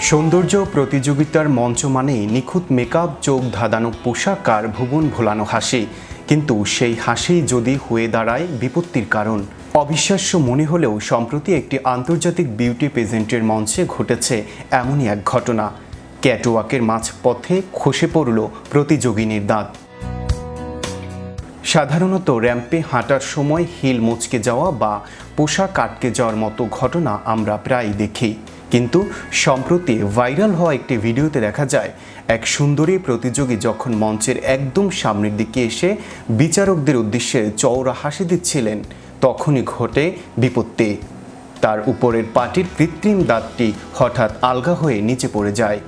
সৌন্দর্য প্রতিযোগিতার মঞ্চ মানেই নিখুঁত মেকআপ, চোখ ধাঁধানো পোশাক আর ভুবন ভোলানো হাসি। কিন্তু সেই হাসিই যদি হয়ে দাঁড়ায় বিপত্তির কারণ। অবিশ্বাস্য মনে হলেও সম্প্রতি একটি আন্তর্জাতিক বিউটি পেজেন্টের মঞ্চে ঘটেছে এমনই এক ঘটনা। ক্যাটওয়াকের মাঝপথে খসে পড়ল প্রতিযোগিনীর দাঁত। সাধারণত র্যাম্পে হাঁটার সময় হিল মুচকে যাওয়া বা পোশাক আটকে যাওয়ার মতো ঘটনা আমরা প্রায়ই দেখি, কিন্তু সম্প্রতি ভাইরাল হওয়া একটি ভিডিওতে দেখা যায় এক সুন্দরী প্রতিযোগী যখন মঞ্চের একদম সামনের দিকে এসে বিচারকদের উদ্দেশ্যে চওড়া হাসি দিচ্ছিলেন, তখনই ঘটে বিপত্তি। তার উপরের পাটির কৃত্রিম দাঁতটি হঠাৎ আলগা হয়ে নিচে পড়ে যায়।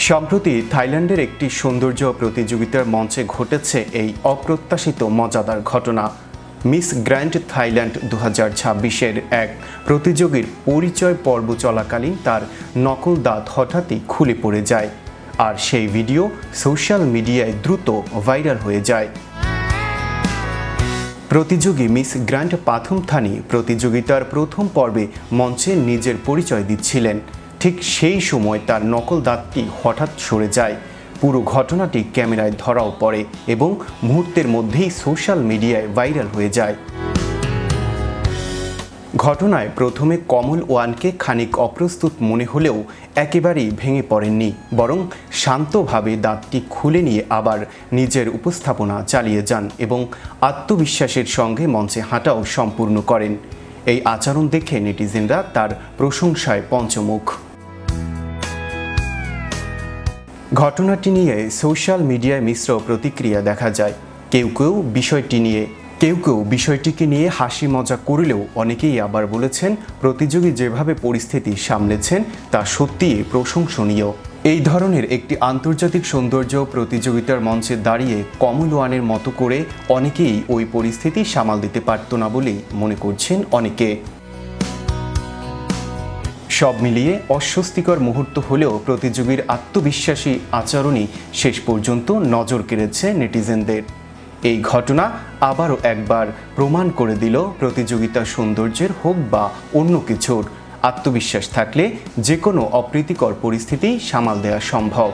সম্প্রতি থাইল্যান্ডের একটি সৌন্দর্য প্রতিযোগিতার মঞ্চে ঘটেছে এই অপ্রত্যাশিত মজাদার ঘটনা। মিস গ্র্যান্ড থাইল্যান্ড 2026-এর এক প্রতিযোগীর পরিচয় পর্ব চলাকালীন তার নকল দাঁত হঠাৎই খুলে পড়ে যায়, আর সেই ভিডিও সোশ্যাল মিডিয়ায় দ্রুত ভাইরাল হয়ে যায়। প্রতিযোগী মিস গ্র্যান্ড পাথুমথানি প্রতিযোগিতার প্রথম পর্বে মঞ্চে নিজের পরিচয় দিচ্ছিলেন। ঠিক সেই সময় তার নকল দাঁতটি হঠাৎ সরে যায়। পুরো ঘটনাটি ক্যামেরায় ধরাও পড়ে এবং মুহূর্তের মধ্যেই সোশ্যাল মিডিয়ায় ভাইরাল হয়ে যায়। ঘটনায় প্রথমে কমল ওয়ানকে খানিক অপ্রস্তুত মনে হলেও একেবারেই ভেঙে পড়েননি, বরং শান্তভাবে দাঁতটি খুলে নিয়ে আবার নিজের উপস্থাপনা চালিয়ে যান এবং আত্মবিশ্বাসের সঙ্গে মঞ্চে হাঁটাও সম্পূর্ণ করেন। এই আচরণ দেখে নেটিজেনরা তার প্রশংসায় পঞ্চমুখ। ঘটনাটি নিয়ে সোশ্যাল মিডিয়ায় মিশ্র প্রতিক্রিয়া দেখা যায়। কেউ কেউ বিষয়টিকে নিয়ে হাসি মজা করলেও অনেকেই আবার বলেছেন প্রতিযোগী যেভাবে পরিস্থিতি সামলেছেন তা সত্যিই প্রশংসনীয়। এই ধরনের একটি আন্তর্জাতিক সৌন্দর্য প্রতিযোগিতার মঞ্চে দাঁড়িয়ে কমল ওয়ানের মতো করে অনেকেই ওই পরিস্থিতি সামাল দিতে পারত না বলেই মনে করছেন অনেকে। সব মিলিয়ে অস্বস্তিকর মুহূর্ত হলেও প্রতিযোগীর আত্মবিশ্বাসী আচরণই শেষ পর্যন্ত নজর কেড়েছে নেটিজেনদের। এই ঘটনা আবারও একবার প্রমাণ করে দিল প্রতিযোগিতার সৌন্দর্যের হোক বা অন্য কিছুর, আত্মবিশ্বাস থাকলে যে কোনো অপ্রীতিকর পরিস্থিতি সামাল দেওয়া সম্ভব।